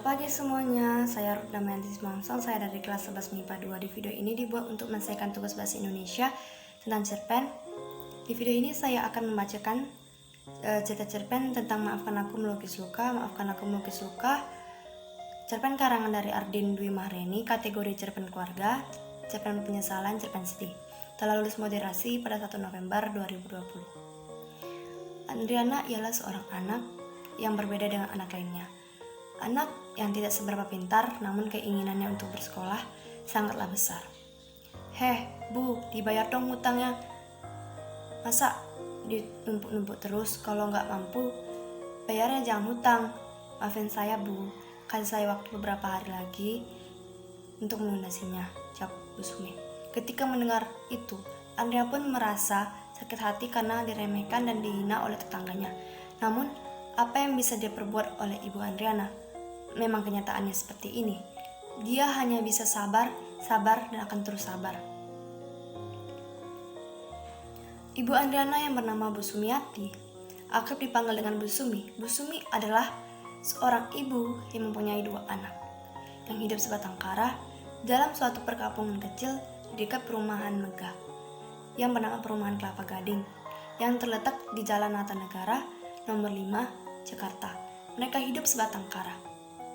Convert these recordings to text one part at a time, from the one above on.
pagi semuanya, saya Ruth Damayanti Mangsong, saya dari kelas 11 MIPA 2. Di video ini dibuat untuk menyelesaikan tugas bahasa Indonesia tentang cerpen. Di video ini saya akan membacakan cerita cerpen tentang Maafkan Aku Melukis Luka. Maafkan Aku Melukis Luka, cerpen karangan dari Ardin Dwi Mahreni, kategori cerpen keluarga, cerpen penyesalan, cerpen sedih. Telah lulus moderasi pada 1 November 2020. Andriana ialah seorang anak yang berbeda dengan anak lainnya. Anak yang tidak seberapa pintar, namun keinginannya untuk bersekolah sangatlah besar. "Heh, Bu, dibayar dong hutangnya. Masa ditumpuk-numpuk terus? Kalau nggak mampu, bayarnya jangan hutang. Maafin saya, Bu. Kasih saya waktu beberapa hari lagi untuk melunasinya," jawab Bu Sumi. Ketika mendengar itu, Andrea pun merasa sakit hati karena diremehkan dan dihina oleh tetangganya. Namun, apa yang bisa diperbuat oleh Ibu Andriana? Memang kenyataannya seperti ini. Dia hanya bisa sabar, dan akan terus sabar. Ibu Andriana yang bernama Bu Sumiati, akrab dipanggil dengan Bu Sumi. Bu Sumi adalah seorang ibu yang mempunyai 2 anak, yang hidup sebatang kara dalam suatu perkampungan kecil di dekat perumahan megah, yang bernama Perumahan Kelapa Gading, yang terletak di Jalan Natanegara, nomor 5, Jakarta. Mereka hidup sebatang kara.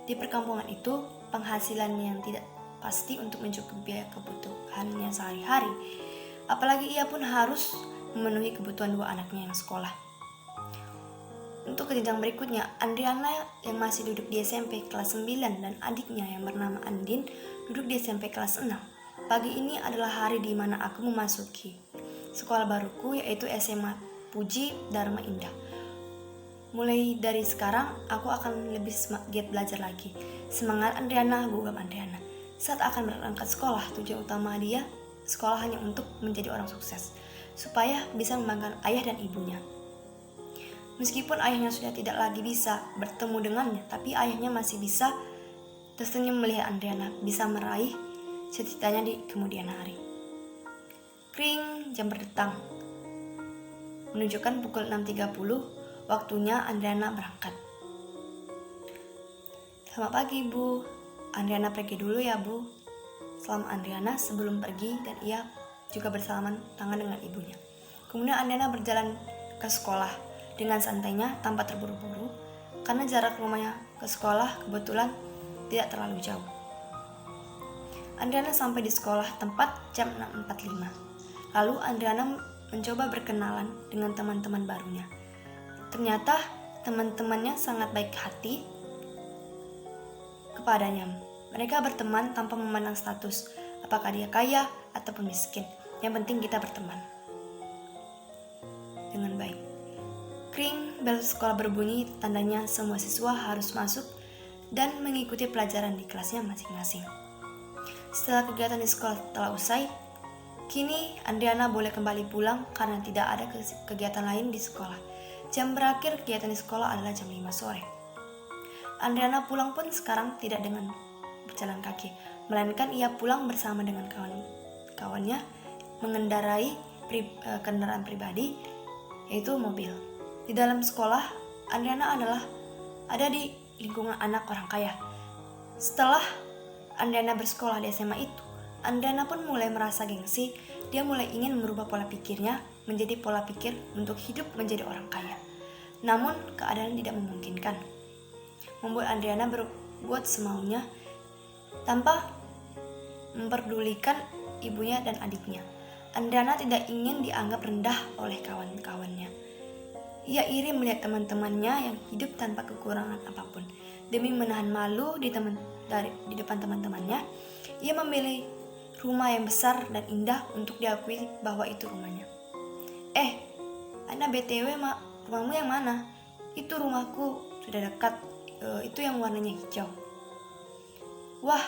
Di perkampungan itu, penghasilannya yang tidak pasti untuk mencukupi biaya kebutuhannya sehari-hari. Apalagi ia pun harus memenuhi kebutuhan 2 anaknya yang sekolah. Untuk ke jenjang berikutnya, Andriana yang masih duduk di SMP kelas 9 dan adiknya yang bernama Andin duduk di SMP kelas 6. Pagi ini adalah hari di mana aku memasuki sekolah baruku, yaitu SMA Puji Dharma Indah. Mulai dari sekarang, aku akan lebih giat belajar lagi. Semangat Andriana, gugam Andriana. Saat akan berangkat sekolah, tujuan utama dia sekolah hanya untuk menjadi orang sukses, supaya bisa membanggakan ayah dan ibunya. Meskipun ayahnya sudah tidak lagi bisa bertemu dengannya, tapi ayahnya masih bisa tersenyum melihat Andriana bisa meraih cita-citanya di kemudian hari. Kring, jam berdatang. Menunjukkan pukul 6.30. Waktunya Andriana berangkat. "Selamat pagi, Bu. Andriana pergi dulu ya, Bu." Salam Andriana sebelum pergi, dan ia juga bersalaman tangan dengan ibunya. Kemudian Andriana berjalan ke sekolah dengan santainya tanpa terburu-buru, karena jarak rumahnya ke sekolah kebetulan tidak terlalu jauh. Andriana sampai di sekolah tempat jam 6.45. Lalu Andriana mencoba berkenalan dengan teman-teman barunya. Ternyata teman-temannya sangat baik hati kepadanya. Mereka berteman tanpa memandang status, apakah dia kaya ataupun miskin. Yang penting kita berteman dengan baik. Kring, bel sekolah berbunyi, tandanya semua siswa harus masuk dan mengikuti pelajaran di kelasnya masing-masing. Setelah kegiatan di sekolah telah usai, kini Andriana boleh kembali pulang karena tidak ada kegiatan lain di sekolah. Jam berakhir kegiatan di sekolah adalah jam 5 sore. Andriana pulang pun sekarang tidak dengan berjalan kaki, melainkan ia pulang bersama dengan kawan-kawannya mengendarai kendaraan pribadi, yaitu mobil. Di dalam sekolah, Andriana ada di lingkungan anak orang kaya. Setelah Andriana bersekolah di SMA itu, Andriana pun mulai merasa gengsi. Dia mulai ingin merubah pola pikirnya menjadi pola pikir untuk hidup menjadi orang kaya. Namun keadaan tidak memungkinkan, membuat Andriana berbuat semaunya tanpa memperdulikan ibunya dan adiknya. Andriana tidak ingin dianggap rendah oleh kawan-kawannya. Ia iri melihat teman-temannya yang hidup tanpa kekurangan apapun. Demi menahan malu di depan teman-temannya, ia memilih rumah yang besar dan indah untuk diakui bahwa itu rumahnya. Anda BTW rumahmu yang mana? Itu rumahku, sudah dekat. Itu yang warnanya hijau. Wah,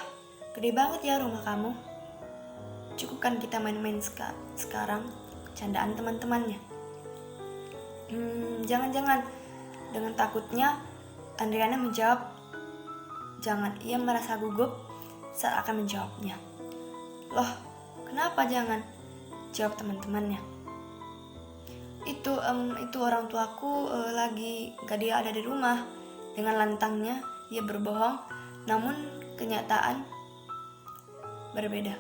gede banget ya rumah kamu. Cukup kan kita main-main sekarang? Candaan teman-temannya. Jangan. Dengan takutnya, Andriana menjawab, "Jangan." Ia merasa gugup saat akan menjawabnya. "Loh, kenapa jangan?" jawab teman-temannya. Itu orang tuaku lagi gak dia ada di rumah." Dengan lantangnya dia berbohong Namun kenyataan berbeda.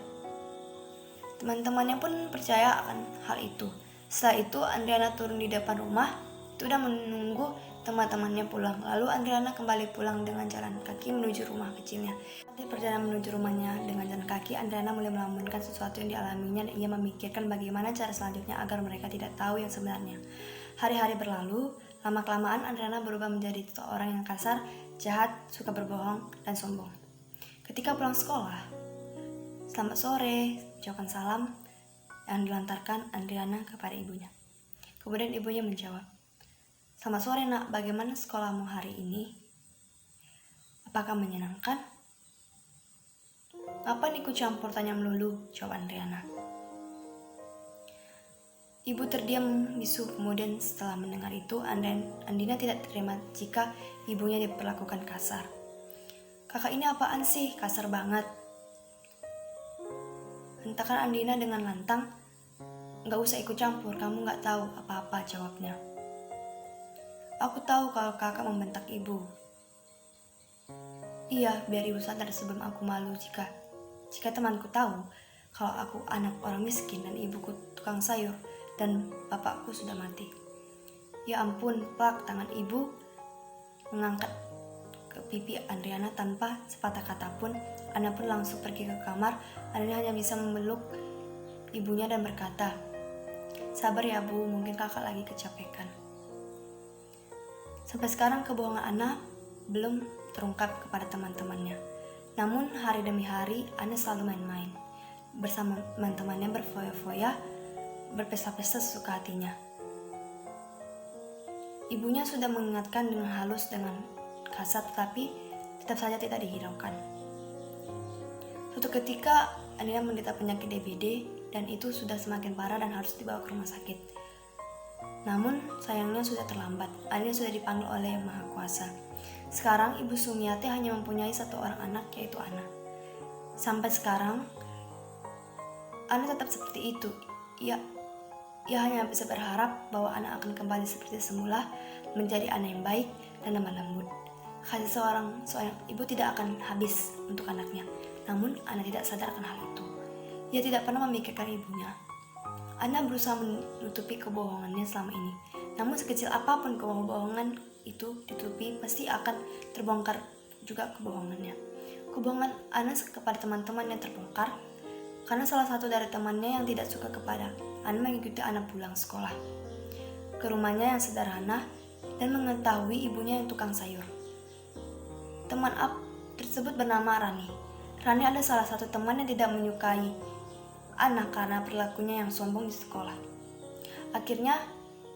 Teman-temannya pun percaya akan hal itu. Setelah itu Andriana turun di depan rumah, itu udah menunggu teman-temannya pulang. Lalu Andriana kembali pulang dengan jalan kaki menuju rumah kecilnya. Di perjalanan menuju rumahnya dengan jalan kaki, Andriana mulai melamunkan sesuatu yang dialaminya dan ia memikirkan bagaimana cara selanjutnya agar mereka tidak tahu yang sebenarnya. Hari-hari berlalu, lama-kelamaan Andriana berubah menjadi seorang yang kasar, jahat, suka berbohong, dan sombong. Ketika pulang sekolah, "Selamat sore," ucapan salam yang dilantarkan Andriana kepada ibunya. Kemudian ibunya menjawab, "Selamat sore nak, bagaimana sekolahmu hari ini? Apakah menyenangkan?" "Ngapain ikut campur tanya melulu?" jawab Andriana. Ibu terdiam bisu. Kemudian setelah mendengar itu, Andina tidak terima jika ibunya diperlakukan kasar. "Kakak ini apaan sih? Kasar banget," hentakan Andina dengan lantang. "Gak usah ikut campur, kamu gak tahu apa-apa," jawabnya. "Aku tahu kalau kakak membentak ibu." "Iya, biar ibu sadar sebelum aku malu jika temanku tahu kalau aku anak orang miskin dan ibuku tukang sayur dan bapakku sudah mati." "Ya ampun, Pak," tangan ibu mengangkat ke pipi Andriana tanpa sepatah kata pun. Ana pun langsung pergi ke kamar. Andriana hanya bisa memeluk ibunya dan berkata, "Sabar ya Bu, mungkin kakak lagi kecapekan." Sampai sekarang kebohongan Ana belum terungkap kepada teman-temannya. Namun hari demi hari Ana selalu main-main bersama teman-temannya, berfoya-foya, berpesta-pesta sesuka hatinya. Ibunya sudah mengingatkan dengan halus, dengan kasar, tetapi tetap saja tidak dihiraukan. Suatu ketika Andina menderita penyakit DBD dan itu sudah semakin parah dan harus dibawa ke rumah sakit. Namun sayangnya sudah terlambat. Andina sudah dipanggil oleh Yang Maha Kuasa. Sekarang Ibu Sumiati hanya mempunyai satu orang anak, yaitu Ana. Sampai sekarang Ana tetap seperti itu. Ia hanya bisa berharap bahwa Ana akan kembali seperti semula, menjadi anak yang baik dan lemah lembut. Kasih seorang ibu tidak akan habis untuk anaknya. Namun Ana tidak sadar akan hal itu. Ia tidak pernah memikirkan ibunya. Ana berusaha menutupi kebohongannya selama ini. Namun sekecil apapun kebohongan itu ditutupi, pasti akan terbongkar juga kebohongannya. Kebohongan Ana kepada teman-teman yang terbongkar karena salah satu dari temannya yang tidak suka kepada Ana mengikuti Ana pulang sekolah ke rumahnya yang sederhana dan mengetahui ibunya yang tukang sayur. Teman tersebut bernama Rani. Rani adalah salah satu teman yang tidak menyukai Ana karena perilakunya yang sombong di sekolah. Akhirnya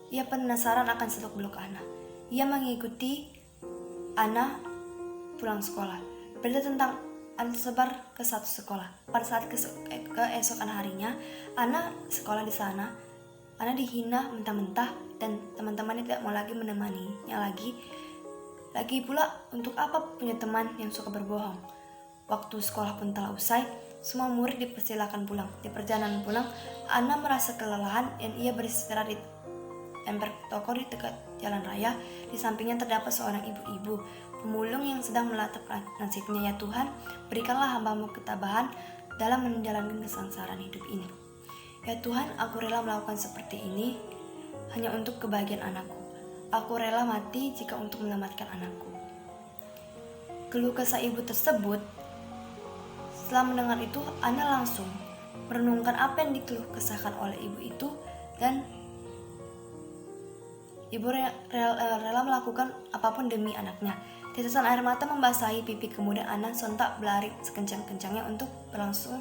ia penasaran akan seluk-beluk Ana. Ia mengikuti Ana pulang sekolah. Berita tentang Ana tersebar ke satu sekolah. Pada saat keesokan harinya, Ana sekolah di sana. Ana dihina mentah-mentah dan teman-temannya tidak mau lagi menemaninya lagi. Lagi pula, untuk apa punya teman yang suka berbohong? Waktu sekolah pun telah usai, semua murid dipersilakan pulang. Di perjalanan pulang, Ana merasa kelelahan dan ia beristirahat di ember toko di dekat jalan raya. Di sampingnya terdapat seorang ibu-ibu pemulung yang sedang melatap nasibnya. "Ya Tuhan, berikanlah hamba-Mu ketabahan dalam menjalankan kesengsaraan hidup ini. Ya Tuhan, aku rela melakukan seperti ini hanya untuk kebahagiaan anakku. Aku rela mati jika untuk menyelamatkan anakku." Keluh kesah ibu tersebut. Setelah mendengar itu, Ana langsung merenungkan apa yang dikeluh kesahkan oleh ibu itu dan ibu rela melakukan apapun demi anaknya. Tetesan air mata membasahi pipi, kemudian Ana sontak berlari sekencang-kencangnya untuk berlangsung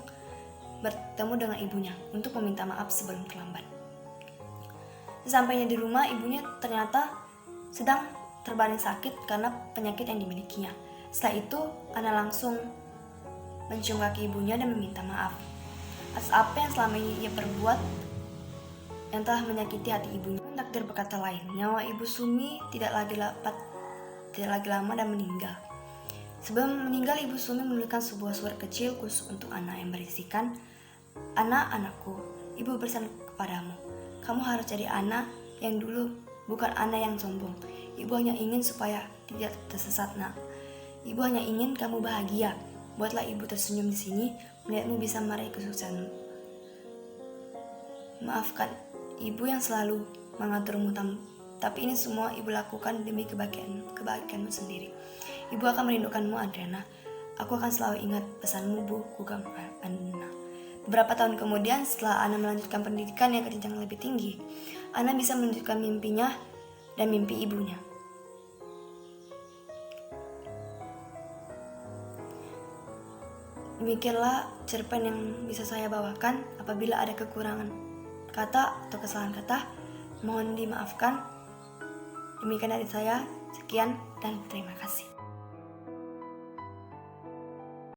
bertemu dengan ibunya untuk meminta maaf sebelum terlambat. Sesampainya di rumah, ibunya ternyata sedang terbaring sakit karena penyakit yang dimilikinya. Setelah itu, Ana langsung mencium kaki ibunya dan meminta maaf atas apa yang selama ini ia perbuat yang telah menyakiti hati ibunya. Takdir berkata lain, nyawa Ibu Sumi tidak lagi lama dan meninggal. Sebelum meninggal, Ibu Sumi menuliskan sebuah surat kecil khusus untuk Ana yang berisikan, "Ana, anakku, Ibu berpesan kepadamu, kamu harus jadi Ana yang dulu, bukan Ana yang sombong. Ibu hanya ingin supaya tidak tersesat, nak. Ibu hanya ingin kamu bahagia. Buatlah ibu tersenyum di sini, melihatmu bisa meraih kesuksesanmu. Maafkan ibu yang selalu mengaturmu, tapi ini semua ibu lakukan demi kebahagiaanmu sendiri. Ibu akan merindukanmu, Adriana. Aku akan selalu ingat pesanmu, Bu, gugam Anna. Beberapa tahun kemudian, setelah Anna melanjutkan pendidikan yang ke jenjang lebih tinggi, Anna bisa melanjutkan mimpinya dan mimpi ibunya. Demikianlah cerpen yang bisa saya bawakan. Apabila ada kekurangan kata atau kesalahan kata, mohon dimaafkan. Demikian dari saya, sekian dan terima kasih.